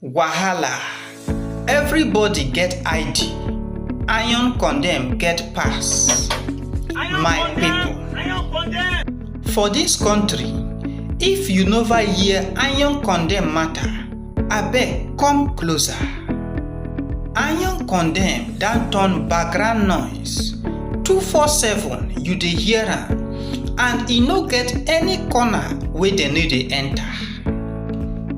Wahala. Everybody get ID. Iron condem get pass. My people. For this country, if you never hear iron condem matter, abeg come closer. Iron condem don turn background noise. 247 you dey hear am, and e no get any corner wey dem no dey enter.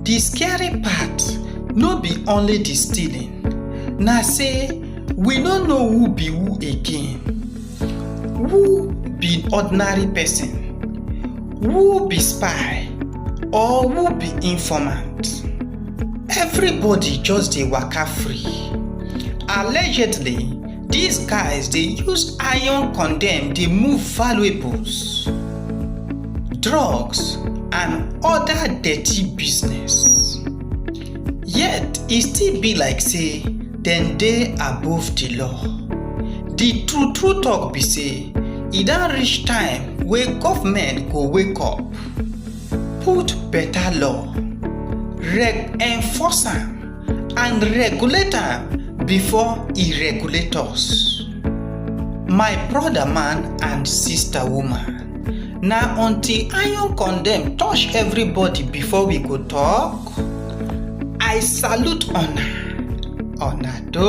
The scary part no be only the stealing, na say we no know who be who again. Who be ordinary person? Who be spy? Or who be informant? Everybody just dey waka free. Allegedly, these guys dey use iron condem dey move valuables, drugs and other dirty business. Yet e still be like say dem dey above the law. The true talk be say e don reach time wey government go wake up, put better law, enforce am and regulate am before e regulate us. My brother man and sister woman, na until iron condem touch everybody before we go talk. I salute una. Una do.